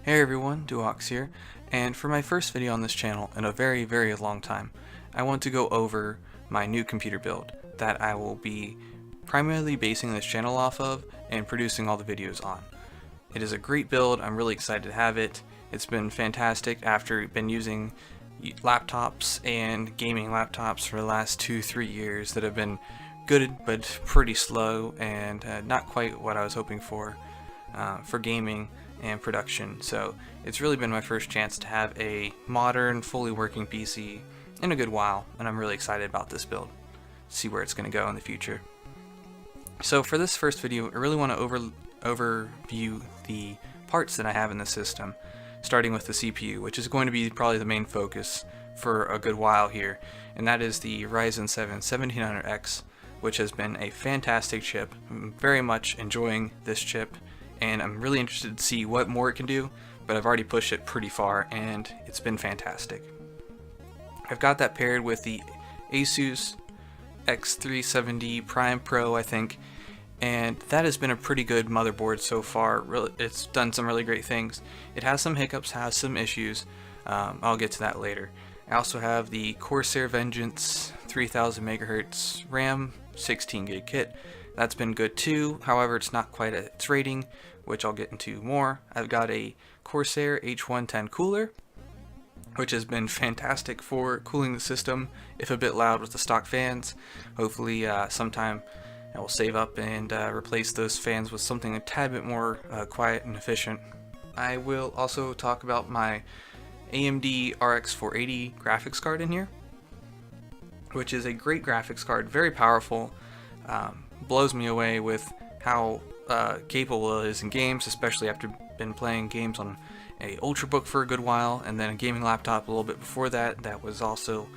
Hey everyone, Duox here, and for my first video on this channel in a very long time, I want to go over my new computer build that I will be primarily basing this channel off of and producing all the videos on. It is a great build, I'm really excited to have it. It's been fantastic after been using laptops and gaming laptops for the last 2-3 years that have been good but pretty slow and not quite what I was hoping for gaming and production. So it's really been my first chance to have a modern, fully working PC in a good while, and I'm really excited about this build. See where it's going to go in the future. So for this first video, I really want to overview the parts that I have in the system, starting with the CPU, which is going to be probably the main focus for a good while here, and that is the Ryzen 7 1700X, which has been a fantastic chip. I'm very much enjoying this chip, and I'm really interested to see what more it can do, but I've already pushed it pretty far and it's been fantastic. I've got that paired with the Asus X370 Prime Pro, I think, and that has been a pretty good motherboard so far. It's done some really great things. It has some hiccups, has some issues. I'll get to that later. I also have the Corsair Vengeance 3000 MHz RAM 16 gig kit. That's been good too, however it's not quite at its rating, which I'll get into more. I've got a Corsair H110 cooler, which has been fantastic for cooling the system, if a bit loud with the stock fans. Hopefully sometime I will save up and replace those fans with something a tad bit more quiet and efficient. I will also talk about my AMD RX 480 graphics card in here, which is a great graphics card, very powerful. Blows me away with how capable it is in games, especially after been playing games on a Ultrabook for a good while, and then a gaming laptop a little bit before that that was also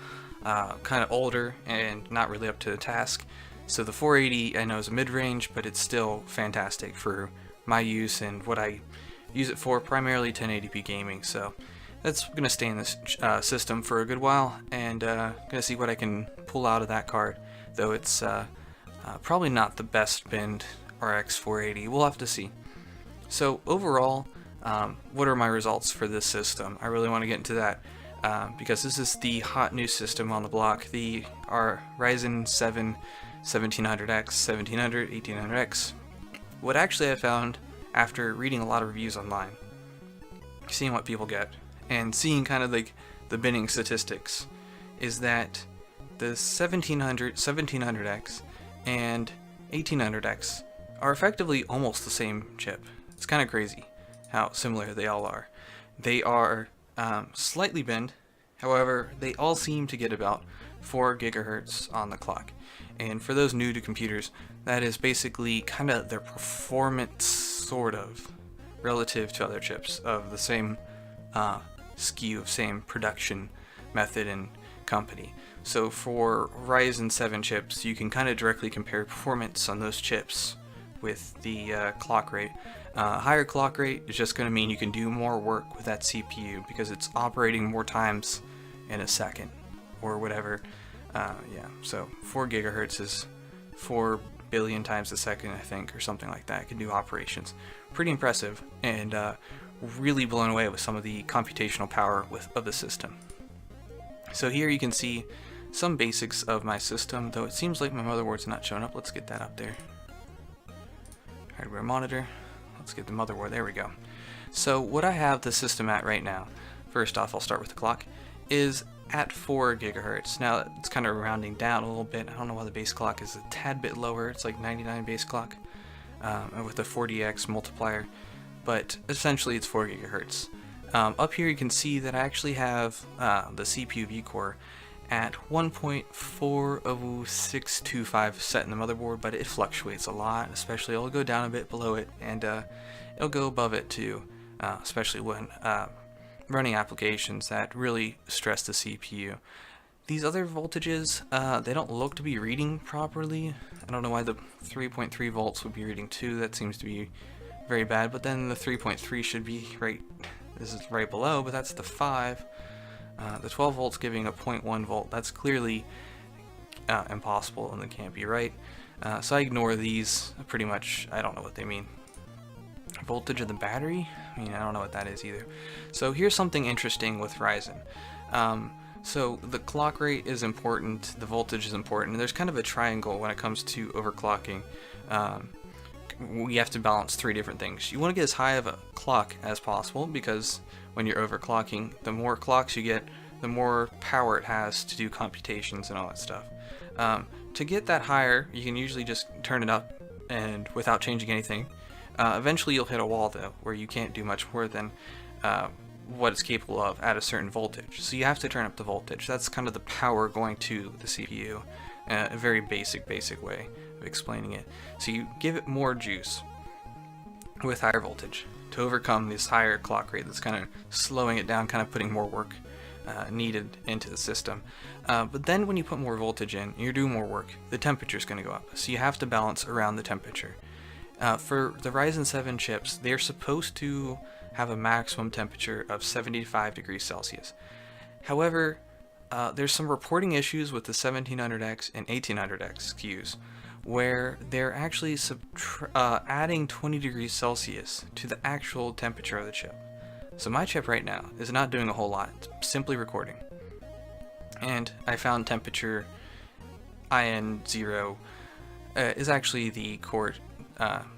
kind of older and not really up to the task. So the 480 I know is a mid-range, but it's still fantastic for my use and what I use it for, primarily 1080p gaming. So that's going to stay in this system for a good while, and going to see what I can pull out of that card, though it's probably not the best binned RX 480. We'll have to see. So overall, what are my results for this system? I really want to get into that because this is the hot new system on the block, the Ryzen 7 1700X, 1700, 1800X. What actually I found after reading a lot of reviews online, seeing what people get, and seeing kind of like the binning statistics, is that the 1700X and 1800X are effectively almost the same chip. It's kind of crazy how similar they all are. They are slightly binned, however they all seem to get about 4 gigahertz on the clock, and for those new to computers, that is basically kind of their performance, sort of, relative to other chips of the same SKU, of same production method and company. So for Ryzen 7 chips, you can kind of directly compare performance on those chips with the clock rate. Higher clock rate is just going to mean you can do more work with that CPU because it's operating more times in a second or whatever. Yeah, so 4 gigahertz is 4 billion times a second, I think, or something like that. It can do operations. Pretty impressive, and really blown away with some of the computational power of the system. So here you can see some basics of my system, though it seems like my motherboard's not showing up. Let's get that up there. Hardware monitor. Let's get the motherboard. There we go. So what I have the system at right now, first off I'll start with the clock, is at 4 gigahertz. Now it's kind of rounding down a little bit. I don't know why the base clock is a tad bit lower. It's like 99 base clock with a 40x multiplier, but essentially it's 4 gigahertz. Up here you can see that I actually have the CPU V-core at 1.40625 set in the motherboard, but it fluctuates a lot, especially it'll go down a bit below it, and it'll go above it too, especially when running applications that really stress the CPU. These other voltages, they don't look to be reading properly. I don't know why the 3.3 volts would be reading 2, that seems to be very bad, but then the 3.3 should be right, this is right below, but that's the 5. The 12 volts giving a 0.1 volt, that's clearly impossible and it can't be right. So I ignore these pretty much. I don't know what they mean. voltage of the battery. I mean, I don't know what that is either. So here's something interesting with Ryzen. So the clock rate is important, the voltage is important, and there's kind of a triangle when it comes to overclocking. We have to balance three different things. You want to get as high of a clock as possible, because when you're overclocking, the more clocks you get, the more power it has to do computations and all that stuff. To get that higher, you can usually just turn it up and without changing anything. Eventually you'll hit a wall though, where you can't do much more than what it's capable of at a certain voltage. So you have to turn up the voltage. That's kind of the power going to the CPU. A very basic way of explaining it. So you give it more juice with higher voltage to overcome this higher clock rate that's kind of slowing it down, kind of putting more work needed into the system. But then when you put more voltage in, you're doing more work, the temperature is going to go up. So you have to balance around the temperature. For the Ryzen 7 chips, they're supposed to have a maximum temperature of 75 degrees Celsius. However, there's some reporting issues with the 1700X and 1800X SKUs, where they're actually adding 20 degrees Celsius to the actual temperature of the chip. So my chip right now is not doing a whole lot, it's simply recording. And I found temperature IN0 is actually the core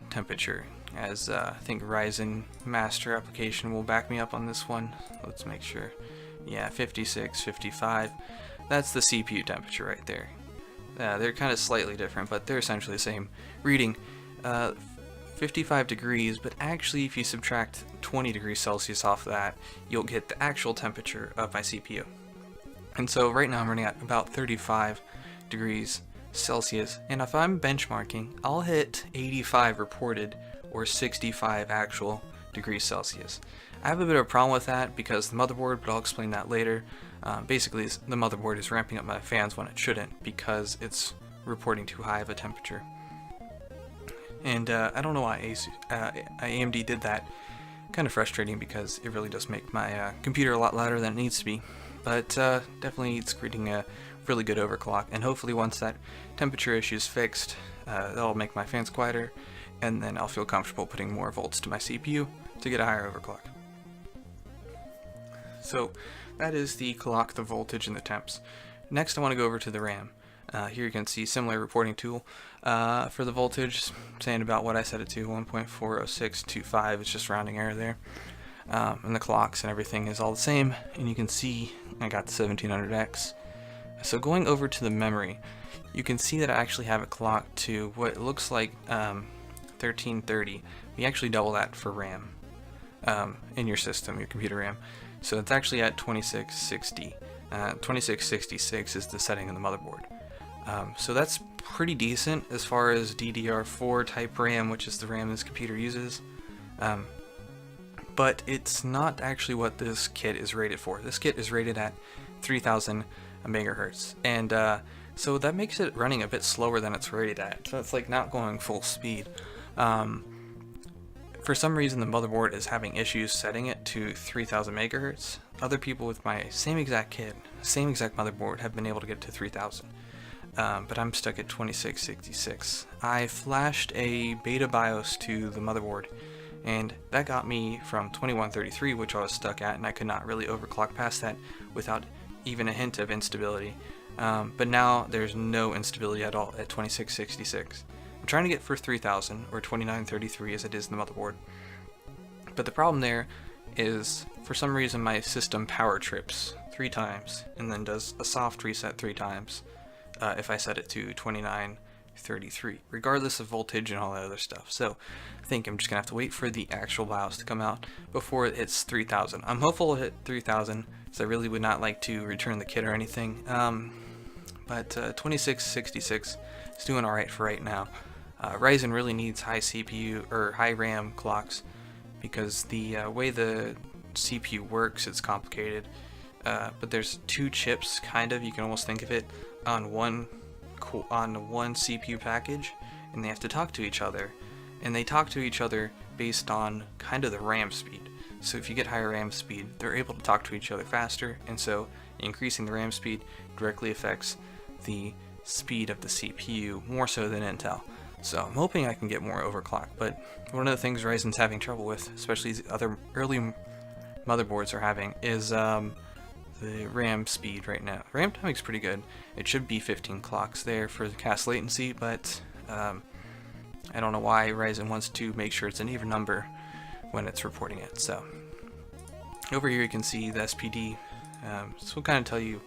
temperature, as I think Ryzen master application will back me up on this one. Let's make sure. Yeah, 56, 55. That's the CPU temperature right there. They're kind of slightly different, but they're essentially the same reading. 55 degrees, but actually if you subtract 20 degrees Celsius off that, you'll get the actual temperature of my CPU. And so right now I'm running at about 35 degrees Celsius, and if I'm benchmarking, I'll hit 85 reported or 65 actual degrees Celsius. I have a bit of a problem with that because the motherboard, but I'll explain that later. Basically, the motherboard is ramping up my fans when it shouldn't because it's reporting too high of a temperature. And I don't know why AMD did that. Kind of frustrating because it really does make my computer a lot louder than it needs to be. But definitely it's creating a really good overclock. And hopefully once that temperature issue is fixed, that'll make my fans quieter. And then I'll feel comfortable putting more volts to my CPU to get a higher overclock. So that is the clock, the voltage, and the temps. Next I want to go over to the RAM. Here you can see similar reporting tool. For the voltage, saying about what I set it to, 1.40625, it's just rounding error there. And the clocks and everything is all the same, and you can see I got the 1700X. So going over to the memory, you can see that I actually have it clocked to what looks like 1330. We actually double that for RAM in your system, your computer RAM. So it's actually at 2660. 2666 is the setting in the motherboard. So that's pretty decent as far as DDR4 type RAM, which is the RAM this computer uses. But it's not actually what this kit is rated for. This kit is rated at 3000 megahertz, and so that makes it running a bit slower than it's rated at. So it's like not going full speed. For some reason the motherboard is having issues setting it to 3000 megahertz. Other people with my same exact kit, same exact motherboard, have been able to get it to 3000. But I'm stuck at 2666. I flashed a beta BIOS to the motherboard, and that got me from 2133, which I was stuck at, and I could not really overclock past that without even a hint of instability. But now there's no instability at all at 2666. I'm trying to get for 3000 or 2933 as it is in the motherboard. But the problem there is, for some reason my system power trips 3 times and then does a soft reset 3 times if I set it to 2933, regardless of voltage and all that other stuff. So I think I'm just gonna have to wait for the actual BIOS to come out before it hits 3000. I'm hopeful it'll hit 3000, so I really would not like to return the kit or anything. But 2666 is doing alright for right now. Ryzen really needs high CPU or high RAM clocks because the way the CPU works, it's complicated. But there's 2 chips, kind of. You can almost think of it on one CPU package, and they have to talk to each other. And they talk to each other based on kind of the RAM speed. So if you get higher RAM speed, they're able to talk to each other faster, and so increasing the RAM speed directly affects the speed of the CPU more so than Intel. So I'm hoping I can get more overclock, but one of the things Ryzen's having trouble with, especially the other early motherboards are having, is the RAM speed right now. RAM timing's pretty good. It should be 15 clocks there for the cast latency, but I don't know why Ryzen wants to make sure it's an even number when it's reporting it. So over here you can see the SPD. This will kind of tell you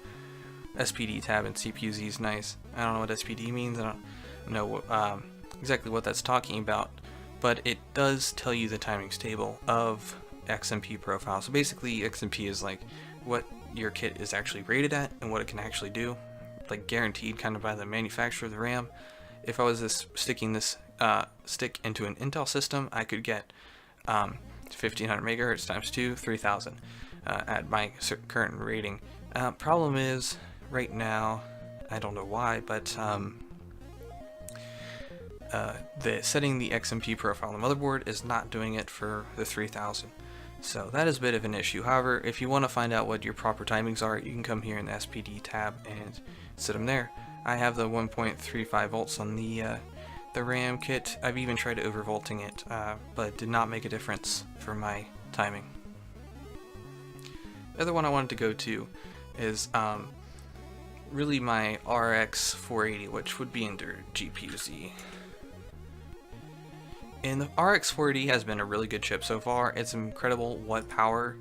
SPD tab and CPU-Z is nice. I don't know what SPD means. I don't know exactly what that's talking about, but it does tell you the timings table of XMP profile. So basically XMP is like what your kit is actually rated at and what it can actually do, like guaranteed kind of by the manufacturer of the RAM. If I was sticking this stick into an Intel system, I could get 1500 megahertz times 2, 3000 at my current rating. Problem is, right now, I don't know why, but setting the XMP profile on the motherboard is not doing it for the 3000. So that is a bit of an issue. However, if you want to find out what your proper timings are, you can come here in the SPD tab and set them there. I have the 1.35 volts on the RAM kit. I've even tried overvolting it, but did not make a difference for my timing. The other one I wanted to go to is really my RX 480, which would be under GPU-Z. And the RX 480 has been a really good chip so far. It's incredible what power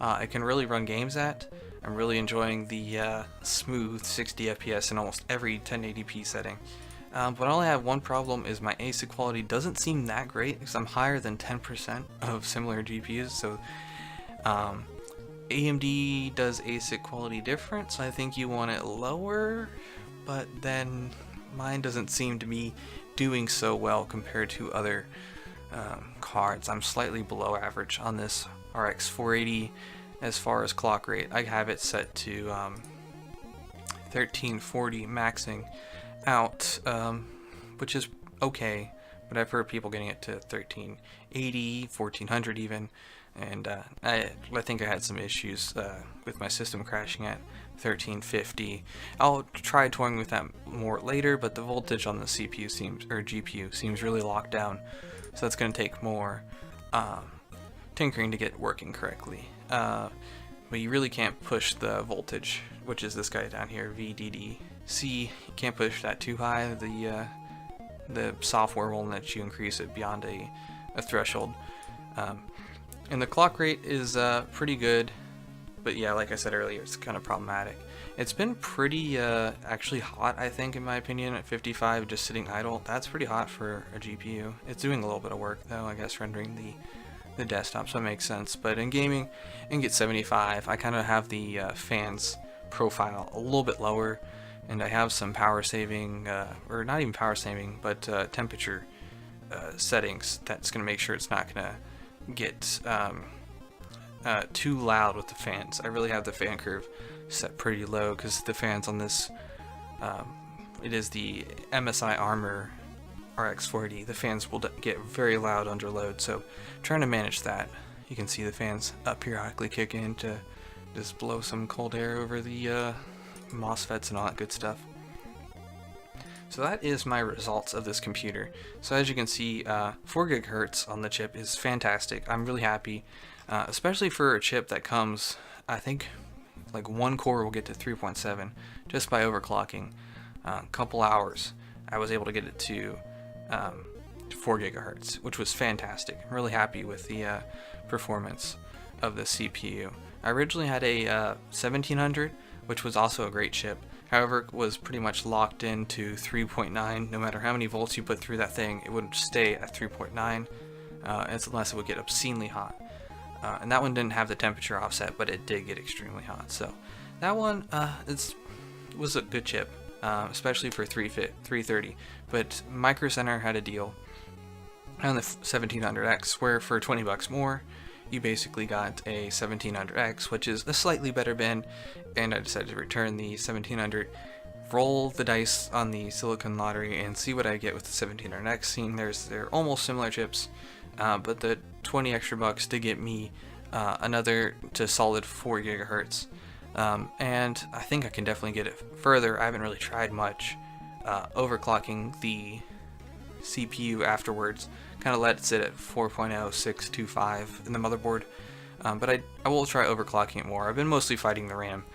it can really run games at. I'm really enjoying the smooth 60 FPS in almost every 1080p setting. But I only have one problem, is my ASIC quality doesn't seem that great because I'm higher than 10% of similar GPUs. So AMD does ASIC quality different, so I think you want it lower, but then mine doesn't seem to be doing so well compared to other cards. I'm slightly below average on this RX 480 as far as clock rate. I have it set to 1340 maxing out, which is okay, but I've heard people getting it to 1380, 1400 even, and I think I had some issues with my system crashing at 1350. I'll try toying with that more later, but the voltage on the GPU seems really locked down, so that's going to take more tinkering to get working correctly. But you really can't push the voltage, which is this guy down here, VDDC. You can't push that too high. The software won't let you increase it beyond a threshold. And the clock rate is pretty good, but yeah, like I said earlier, it's kind of problematic. It's been pretty actually hot, I think, in my opinion, at 55, just sitting idle. That's pretty hot for a GPU. It's doing a little bit of work though, I guess, rendering the desktop, so it makes sense. But in gaming, you can get 75. I kind of have the fans profile a little bit lower, and I have some power saving, or not even power saving, but temperature settings that's going to make sure it's not going to get too loud with the fans. I really have the fan curve set pretty low because the fans on this, it is the MSI Armor RX 480. The fans will get very loud under load, so trying to manage that. You can see the fans periodically kick in to just blow some cold air over the MOSFETs and all that good stuff. So that is my results of this computer. So as you can see, 4 GHz on the chip is fantastic. I'm really happy, especially for a chip that comes, I think, like one core will get to 3.7 just by overclocking. A couple hours, I was able to get it to 4 GHz, which was fantastic. I'm really happy with the performance of the CPU. I originally had a 1700, which was also a great chip. However, it was pretty much locked into 3.9. No matter how many volts you put through that thing, it would stay at 3.9 unless it would get obscenely hot. And that one didn't have the temperature offset, but it did get extremely hot. So that one was a good chip, especially for 330. But Micro Center had a deal on the 1700X where for 20 bucks more, you basically got a 1700X, which is a slightly better bin, and I decided to return the 1700, roll the dice on the Silicon Lottery, and see what I get with the 1700X. Seeing they're almost similar chips, but the 20 extra bucks to get me another to solid 4 GHz, and I think I can definitely get it further. I haven't really tried much overclocking the CPU afterwards, kind of let it sit at 4.0625 in the motherboard. But I will try overclocking it more. I've been mostly fighting the RAM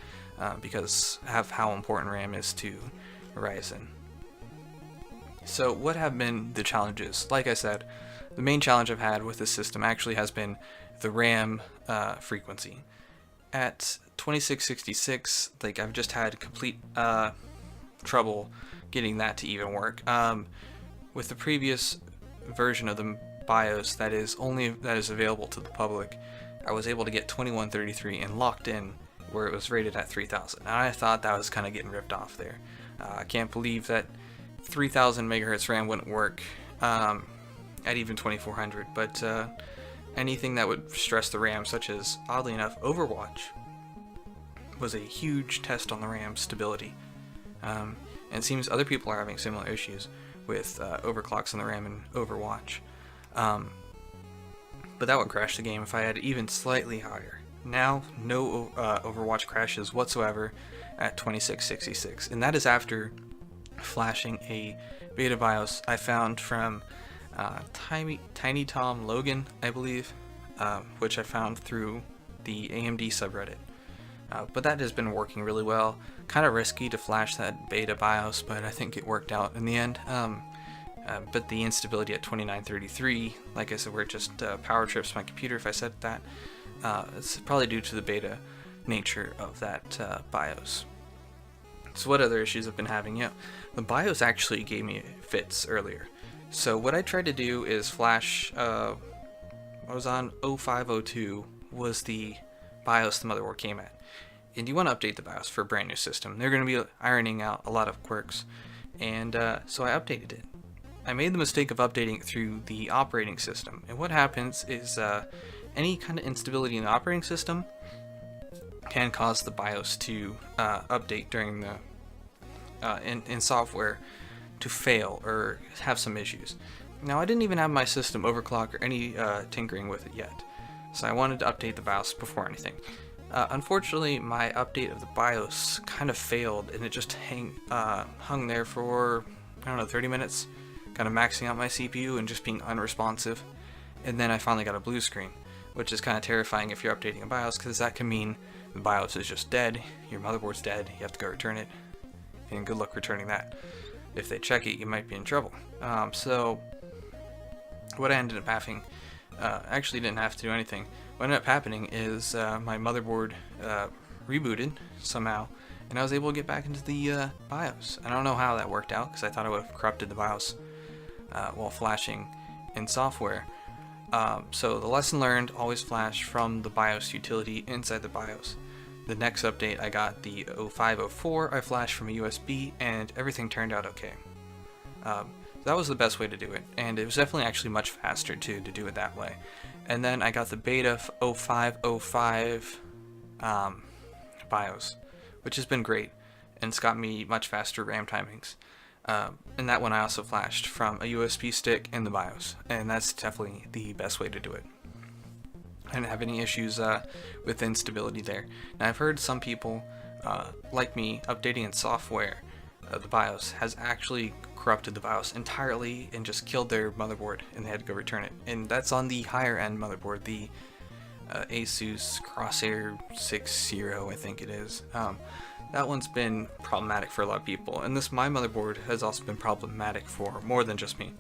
because of how important RAM is to Ryzen. So what have been the challenges? Like I said, the main challenge I've had with this system actually has been the RAM frequency. At 2666, like I've just had complete trouble getting that to even work. With the previous version of the BIOS that is available to the public, I was able to get 2133 and locked in where it was rated at 3000. And I thought that was kind of getting ripped off there. I can't believe that 3000 megahertz RAM wouldn't work at even 2400, but anything that would stress the RAM, such as, oddly enough, Overwatch, was a huge test on the RAM stability. And it seems other people are having similar issues with overclocks on the RAM in Overwatch. But that would crash the game if I had it even slightly higher. Now, no Overwatch crashes whatsoever at 2666, and that is after flashing a beta BIOS I found from Tiny Tom Logan, I believe, which I found through the AMD subreddit. But that has been working really well. Kind of risky to flash that beta BIOS, but I think it worked out in the end. But the instability at 2933, like I said, where it just power trips my computer if I set that, it's probably due to the beta nature of that BIOS. So what other issues I've been having? Yeah, the BIOS actually gave me fits earlier. So what I tried to do is flash, I was on 0502 was the BIOS the motherboard came at. And you want to update the BIOS for a brand new system. They're going to be ironing out a lot of quirks. And so I updated it. I made the mistake of updating it through the operating system. And what happens is any kind of instability in the operating system can cause the BIOS to update during the in software to fail or have some issues. Now I didn't even have my system overclock or any tinkering with it yet, so I wanted to update the BIOS before anything. Unfortunately, my update of the BIOS kind of failed, and it just hung there for, I don't know, 30 minutes, kind of maxing out my CPU and just being unresponsive. And then I finally got a blue screen, which is kind of terrifying if you're updating a BIOS, because that can mean the BIOS is just dead, your motherboard's dead, you have to go return it, and good luck returning that. If they check it, you might be in trouble. So what I ended up having, actually didn't have to do anything. What ended up happening is my motherboard rebooted somehow, and I was able to get back into the BIOS. I don't know how that worked out, because I thought I would have corrupted the BIOS while flashing in software. So the lesson learned, always flash from the BIOS utility inside the BIOS. The next update I got, the 0504, I flashed from a USB, and everything turned out okay. That was the best way to do it, and it was definitely actually much faster too to do it that way. And then I got the beta 0505 BIOS, which has been great, and it's got me much faster RAM timings. And that one I also flashed from a USB stick in the BIOS, and that's definitely the best way to do it. I didn't have any issues with instability there. Now I've heard some people, like me, updating in software, the BIOS has actually corrupted the BIOS entirely and just killed their motherboard, and they had to go return it. And that's on the higher end motherboard, the Asus Crosshair 60, I think it is. That one's been problematic for a lot of people, and my motherboard has also been problematic for more than just me.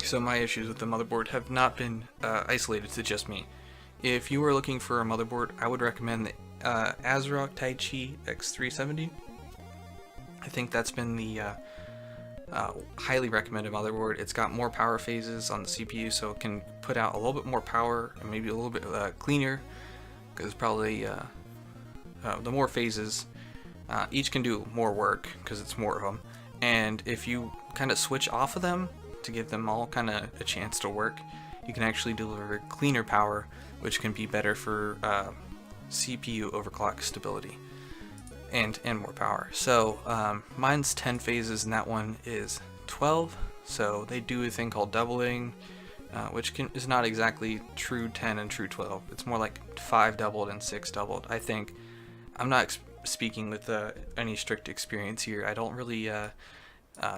So my issues with the motherboard have not been isolated to just me. If you were looking for a motherboard, I would recommend the ASRock Taichi X370. I think that's been the highly recommended motherboard. It's got more power phases on the CPU, so it can put out a little bit more power and maybe a little bit cleaner, because probably the more phases, each can do more work because it's more of them. And if you kind of switch off of them to give them all kind of a chance to work, you can actually deliver cleaner power, which can be better for CPU overclock stability and more power. So mine's 10 phases and that one is 12, so they do a thing called doubling, which is not exactly true 10 and true 12. It's more like 5 doubled and 6 doubled, I think. I'm not speaking with any strict experience here. I don't really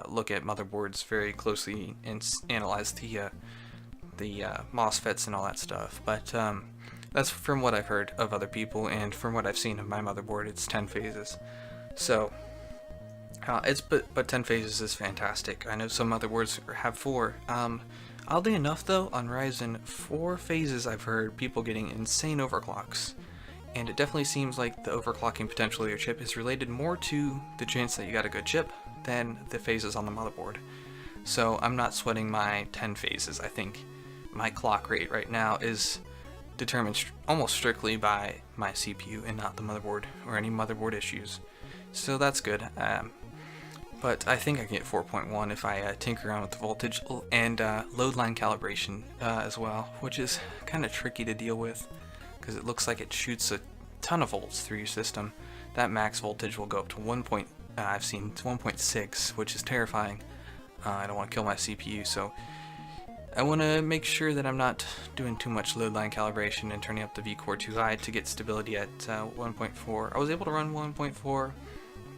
look at motherboards very closely and analyze the MOSFETs and all that stuff. But that's from what I've heard of other people, and from what I've seen of my motherboard, it's 10 phases. So but 10 phases is fantastic. I know some motherboards have 4. Oddly enough though, on Ryzen, 4 phases I've heard people getting insane overclocks. And it definitely seems like the overclocking potential of your chip is related more to the chance that you got a good chip than the phases on the motherboard. So I'm not sweating my 10 phases. I think my clock rate right now is determined almost strictly by my CPU and not the motherboard or any motherboard issues. So that's good. But I think I can get 4.1 if I tinker around with the voltage and load line calibration as well, which is kind of tricky to deal with because it looks like it shoots a ton of volts through your system. That max voltage will go up to I've seen 1.6, which is terrifying. I don't want to kill my CPU, so I want to make sure that I'm not doing too much load line calibration and turning up the V-core too high to get stability at 1.4. I was able to run 1.4,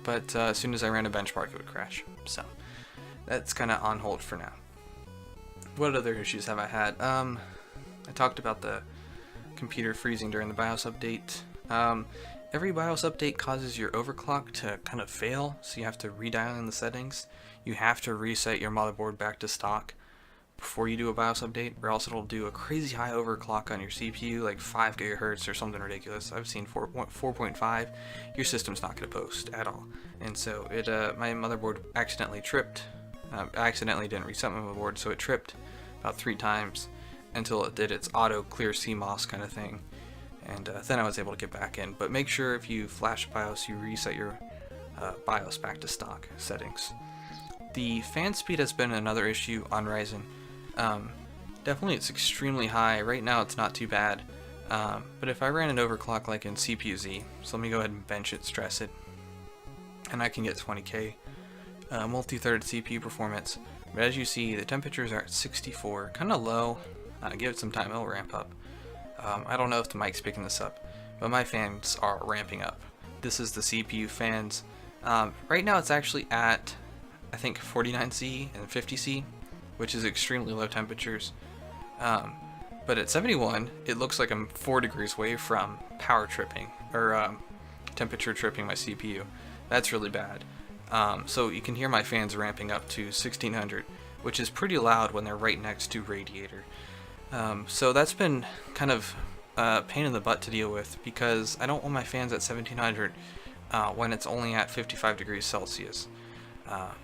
but as soon as I ran a benchmark it would crash. So that's kind of on hold for now. What other issues have I had? I talked about the computer freezing during the BIOS update. Every BIOS update causes your overclock to kind of fail, so you have to redial in the settings. You have to reset your motherboard back to stock before you do a BIOS update, or else it'll do a crazy high overclock on your CPU, like 5 gigahertz or something ridiculous. I've seen 4.5. Your system's not going to post at all. And so my motherboard accidentally tripped. I accidentally didn't reset my motherboard, so it tripped about 3 times until it did its auto clear CMOS kind of thing. And then I was able to get back in. But make sure if you flash BIOS, you reset your BIOS back to stock settings. The fan speed has been another issue on Ryzen. Definitely it's extremely high. Right now it's not too bad. But if I ran an overclock like in CPU-Z, so let me go ahead and bench it, stress it, and I can get 20K multi-threaded CPU performance. But as you see, the temperatures are at 64, kind of low. Give it some time, it'll ramp up. I don't know if the mic's picking this up, but my fans are ramping up. This is the CPU fans. Right now it's actually at, I think, 49C and 50C, which is extremely low temperatures. But at 71, it looks like I'm 4 degrees away from power tripping, or temperature tripping my CPU. That's really bad. So you can hear my fans ramping up to 1600, which is pretty loud when they're right next to radiator. So that's been kind of a pain in the butt to deal with, because I don't want my fans at 1700 when it's only at 55 degrees Celsius.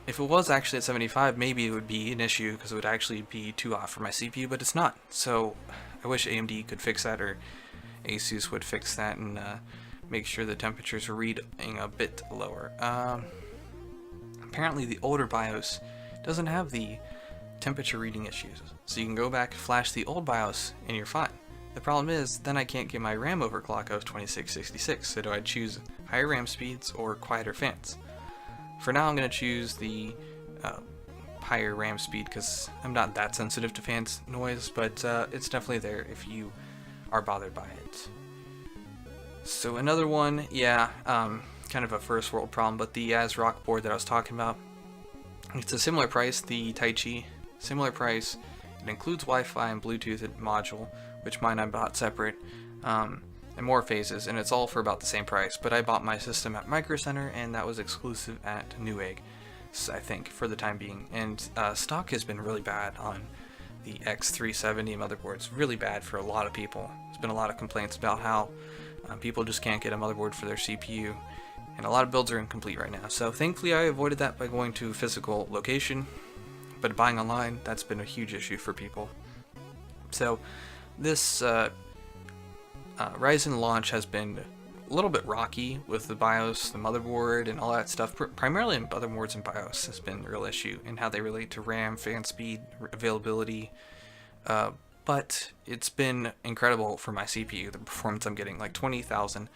If it was actually at 75, maybe it would be an issue because it would actually be too hot for my CPU, but it's not. So I wish AMD could fix that, or Asus would fix that and make sure the temperatures are reading a bit lower. Apparently the older BIOS doesn't have the temperature reading issues, so you can go back, flash the old BIOS, and you're fine. The problem is, then I can't get my RAM overclock of 2666, so do I choose higher RAM speeds or quieter fans? For now I'm going to choose the higher RAM speed because I'm not that sensitive to fans noise, but it's definitely there if you are bothered by it. So another one, kind of a first world problem, but the ASRock board that I was talking about, it's a similar price, the Taichi, similar price. It includes Wi-Fi and Bluetooth module, which mine I bought separate, and more phases, and it's all for about the same price. But I bought my system at Micro Center, and that was exclusive at Newegg, I think, for the time being. And stock has been really bad on the X370 motherboards, really bad for a lot of people. There's been a lot of complaints about how people just can't get a motherboard for their CPU, and a lot of builds are incomplete right now. So thankfully I avoided that by going to a physical location, but buying online, that's been a huge issue for people. So this Ryzen launch has been a little bit rocky with the BIOS, the motherboard, and all that stuff. Primarily in motherboards and BIOS has been a real issue in how they relate to RAM, fan speed, availability. But it's been incredible for my CPU, the performance I'm getting, like 20,000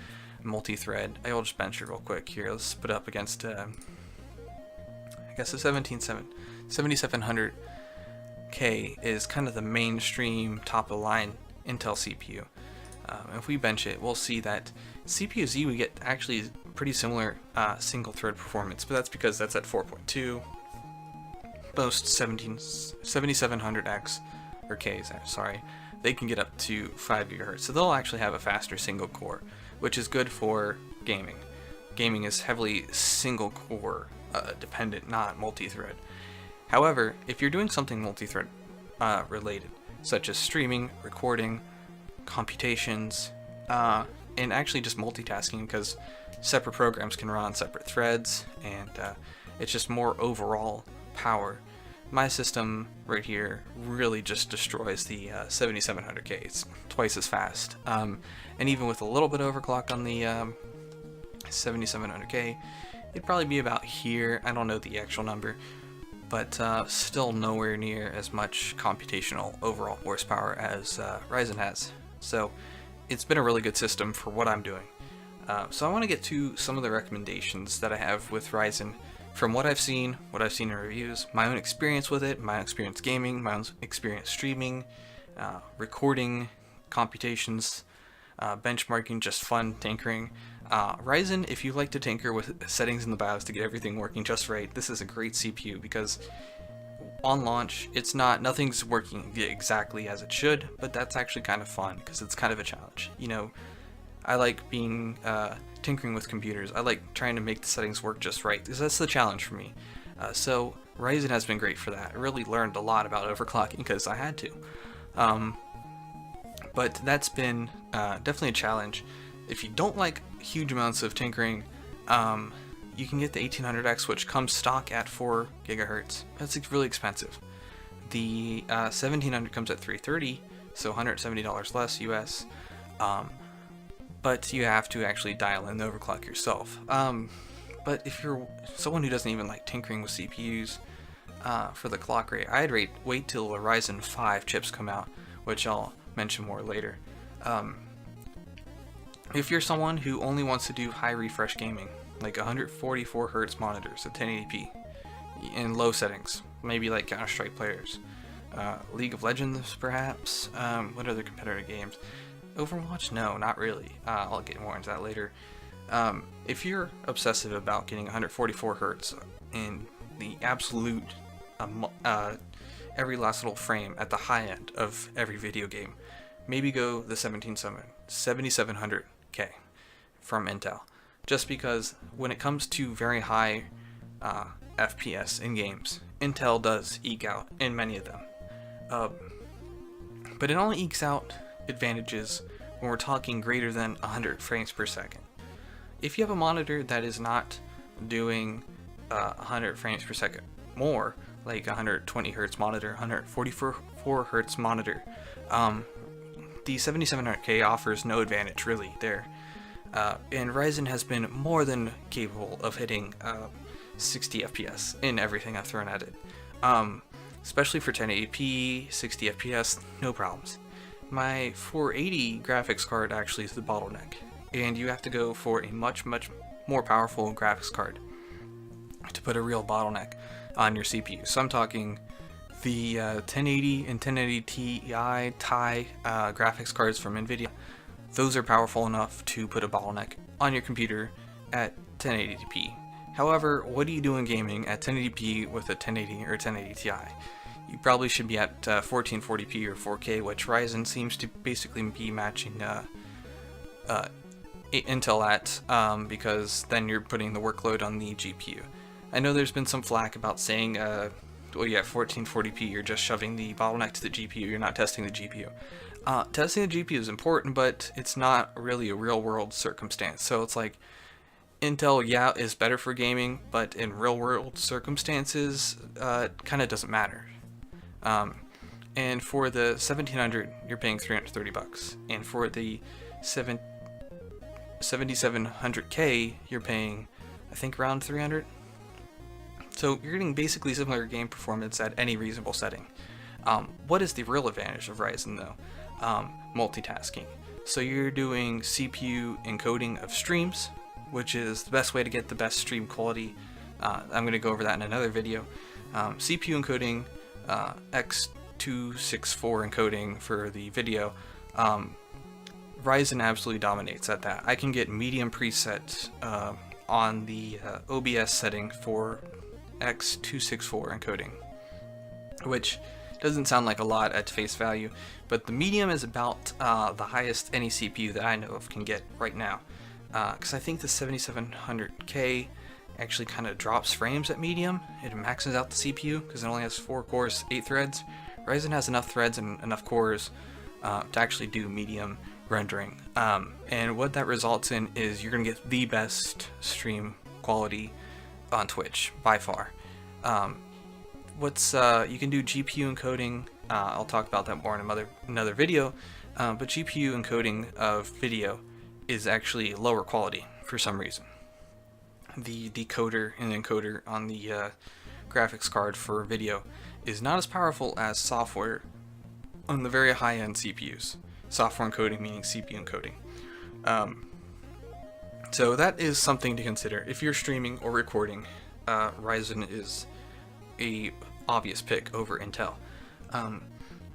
multi-thread. I'll just bench it real quick here. Let's put it up against, I guess the 7700K is kind of the mainstream top-of-the-line Intel CPU. If we bench it, we'll see that CPU-Z we get actually pretty similar single-thread performance, but that's because that's at 4.2, most 7700X or Ks, sorry, they can get up to 5 GHz. So they'll actually have a faster single core, which is good for gaming. Gaming is heavily single core dependent, not multi-thread. However, if you're doing something multi-thread related, such as streaming, recording, computations, and actually just multitasking, because separate programs can run on separate threads, and it's just more overall power. My system right here really just destroys the 7700K. It's twice as fast, and even with a little bit of overclock on the 7700K, it'd probably be about here. I don't know the actual number, but still nowhere near as much computational overall horsepower as Ryzen has. So it's been a really good system for what I'm doing. So I want to get to some of the recommendations that I have with Ryzen from what I've seen in reviews, my own experience with it, my own experience gaming, my own experience streaming, recording, computations, benchmarking, just fun tinkering. Ryzen, if you like to tinker with settings in the BIOS to get everything working just right, this is a great CPU, because on launch, nothing's working exactly as it should, but that's actually kind of fun, because it's kind of a challenge. You know, I like tinkering with computers. I like trying to make the settings work just right, because that's the challenge for me. So Ryzen has been great for that. I really learned a lot about overclocking because I had to. But that's been definitely a challenge. If you don't like huge amounts of tinkering, you can get the 1800X, which comes stock at 4 GHz. That's really expensive. The 1700 comes at $330, so $170 less US. But you have to actually dial in the overclock yourself. But if you're someone who doesn't even like tinkering with CPUs for the clock rate, I'd wait till the Ryzen 5 chips come out, which I'll mention more later. If you're someone who only wants to do high refresh gaming, like 144 Hz monitors at 1080p in low settings, maybe like Counter-Strike players, League of Legends perhaps, what other competitive games? Overwatch? No, not really. I'll get more into that later. If you're obsessive about getting 144 Hz in the absolute every last little frame at the high end of every video game, maybe go the 7700K from Intel. Just because when it comes to very high FPS in games, Intel does eke out in many of them. But it only ekes out advantages when we're talking greater than 100 frames per second. If you have a monitor that is not doing 100 frames per second more, like 120 Hz monitor, 144 Hz monitor, the 7700K offers no advantage really there. And Ryzen has been more than capable of hitting 60 FPS in everything I've thrown at it. Especially for 1080p, 60 FPS, no problems. My 480 graphics card actually is the bottleneck, and you have to go for a much more powerful graphics card to put a real bottleneck on your CPU. So I'm talking the 1080 and 1080 Ti graphics cards from NVIDIA. Those are powerful enough to put a bottleneck on your computer at 1080p. However, what do you do in gaming at 1080p with a 1080 or 1080 Ti? You probably should be at 1440p or 4K, which Ryzen seems to basically be matching Intel at, because then you're putting the workload on the GPU. I know there's been some flack about saying, well, yeah, 1440p, you're just shoving the bottleneck to the GPU, you're not testing the GPU. Testing the GPU is important, but it's not really a real-world circumstance. So it's like, Intel, yeah, is better for gaming, but in real-world circumstances, it kind of doesn't matter. And for the 1700, you're paying $330, and for the 7700K, you're paying, I think, around 300. So you're getting basically similar game performance at any reasonable setting. What is the real advantage of Ryzen though? Multitasking. So you're doing CPU encoding of streams, which is the best way to get the best stream quality. I'm going to go over that in another video. CPU encoding, X264 encoding for the video. Ryzen absolutely dominates at that. I can get medium preset on the OBS setting for X264 encoding. which doesn't sound like a lot at face value, but the medium is about the highest any CPU that I know of can get right now. Because I think the 7700K actually kind of drops frames at medium. It maxes out the CPU because it only has 4 cores, 8 threads. Ryzen has enough threads and enough cores to actually do medium rendering. And what that results in is you're going to get the best stream quality on Twitch by far. You can do GPU encoding. I'll talk about that more in another video. But GPU encoding of video is actually lower quality for some reason. The decoder and encoder on the graphics card for video is not as powerful as software on the very high-end CPUs. Software encoding meaning CPU encoding. So that is something to consider. If you're streaming or recording, Ryzen is a obvious pick over Intel.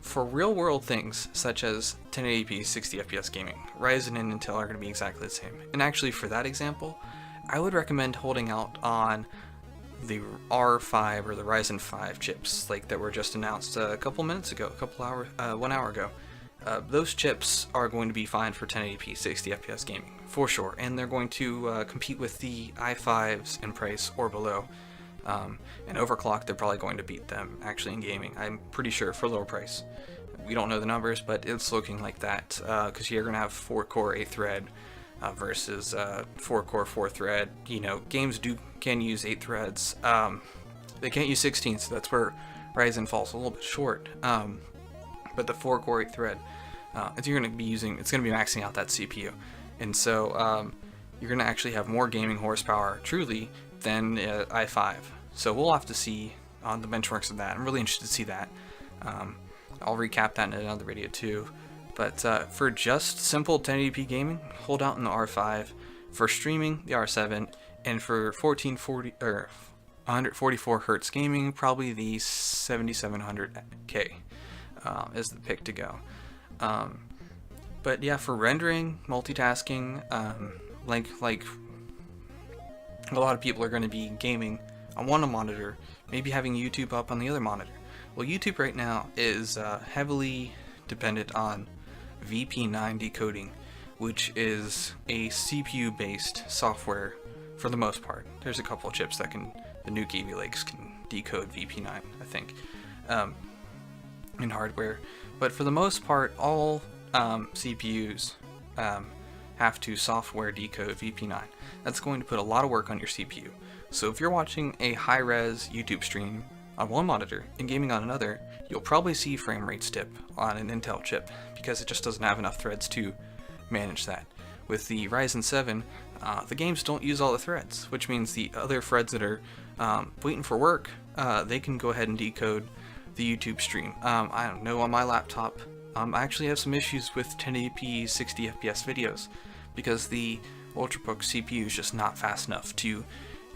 For real-world things such as 1080p 60 FPS gaming, Ryzen and Intel are going to be exactly the same. And actually, for that example, I would recommend holding out on the R5 or the Ryzen 5 chips, like that were just announced a couple minutes ago, 1 hour ago. Those chips are going to be fine for 1080p 60 FPS gaming, for sure, and they're going to compete with the i5s in price or below. And overclock, they're probably going to beat them actually in gaming, I'm pretty sure, for lower price. We don't know the numbers, but it's looking like that, because you're going to have 4-core 8-thread versus 4-core 4-thread. You know, games can use 8 threads. They can't use 16, so that's where Ryzen falls a little bit short. But the 4-core 8-thread, it's going to be maxing out that CPU, and so you're going to actually have more gaming horsepower, truly, than i5. So we'll have to see on the benchmarks of that. I'm really interested to see that. I'll recap that in another video too. But for just simple 1080p gaming, hold out in the R5. For streaming, the R7, and for 1440 or 144 hertz gaming, probably the 7700K is the pick to go. But yeah, for rendering, multitasking, like a lot of people are going to be gaming on one monitor, maybe having YouTube up on the other monitor. Well, YouTube right now is heavily dependent on VP9 decoding, which is a CPU-based software for the most part. There's a couple of chips that the new Kaby Lakes can decode VP9, I think, in hardware. But for the most part, all CPUs have to software decode VP9. That's going to put a lot of work on your CPU. So if you're watching a high-res YouTube stream on one monitor and gaming on another, you'll probably see frame rates dip on an Intel chip because it just doesn't have enough threads to manage that. With the Ryzen 7, the games don't use all the threads, which means the other threads that are waiting for work, they can go ahead and decode the YouTube stream. I don't know, on my laptop, I actually have some issues with 1080p 60 FPS videos because the Ultrabook CPU is just not fast enough to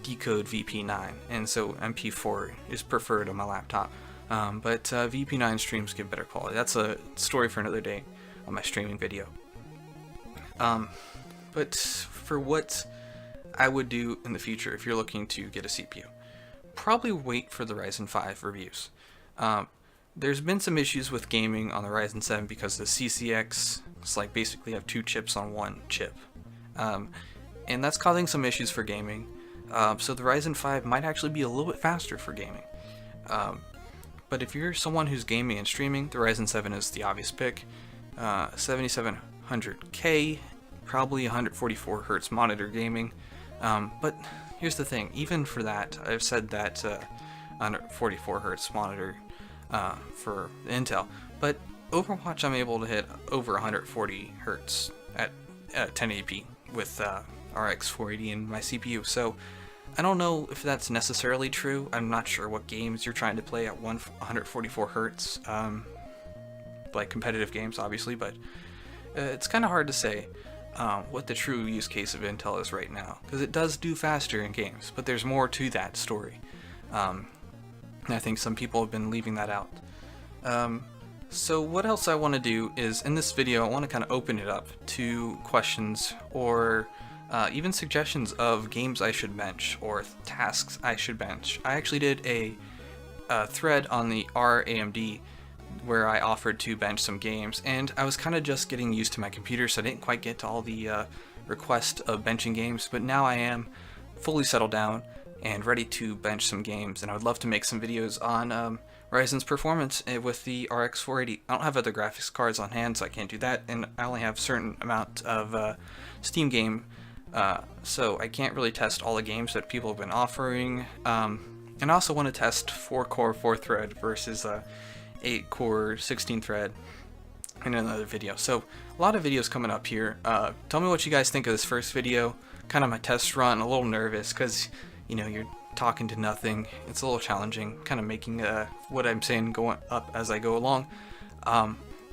decode VP9, and so MP4 is preferred on my laptop. But VP9 streams give better quality. That's a story for another day on my streaming video. But for what I would do in the future if you're looking to get a CPU, probably wait for the Ryzen 5 reviews. There's been some issues with gaming on the Ryzen 7 because the CCX, it's like basically have 2 chips on one chip. And that's causing some issues for gaming. So the Ryzen 5 might actually be a little bit faster for gaming. But if you're someone who's gaming and streaming, the Ryzen 7 is the obvious pick. 7700K, probably 144 hertz monitor gaming. But here's the thing, even for that, I've said that 144 hertz monitor for Intel, but Overwatch I'm able to hit over 140 hertz at 1080p with RX 480 in my CPU. So I don't know if that's necessarily true. I'm not sure what games you're trying to play at 144 hertz, like competitive games obviously, but it's kind of hard to say what the true use case of Intel is right now, because it does do faster in games, but there's more to that story. And I think some people have been leaving that out. So what else I want to do is, in this video, I want to kind of open it up to questions or even suggestions of games I should bench or tasks I should bench. I actually did a a thread on the RAMD where I offered to bench some games, and I was kind of just getting used to my computer, so I didn't quite get to all the requests of benching games, but now I am fully settled down and ready to bench some games, and I would love to make some videos on Ryzen's performance with the RX 480. I don't have other graphics cards on hand, so I can't do that, and I only have a certain amount of Steam game, so I can't really test all the games that people have been offering. And I also want to test 4-core 4-thread versus 8-core 16-thread in another video. So a lot of videos coming up here. Tell me what you guys think of this first video. Kind of my test run. A little nervous because, you know, you're talking to nothing. It's a little challenging, kind of making what I'm saying going up as I go along.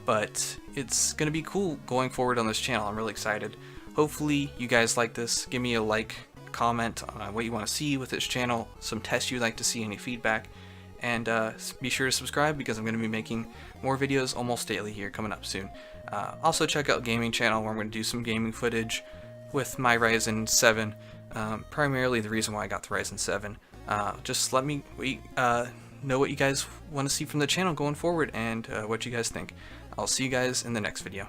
But it's gonna be cool going forward on this channel. I'm really excited. Hopefully you guys like this. Give me a like, comment on what you want to see with this channel, some tests you'd like to see, any feedback, and be sure to subscribe because I'm going to be making more videos almost daily here coming up soon. Also check out gaming channel where I'm going to do some gaming footage with my Ryzen 7, primarily the reason why I got the Ryzen 7. Just let me know what you guys want to see from the channel going forward and what you guys think. I'll see you guys in the next video.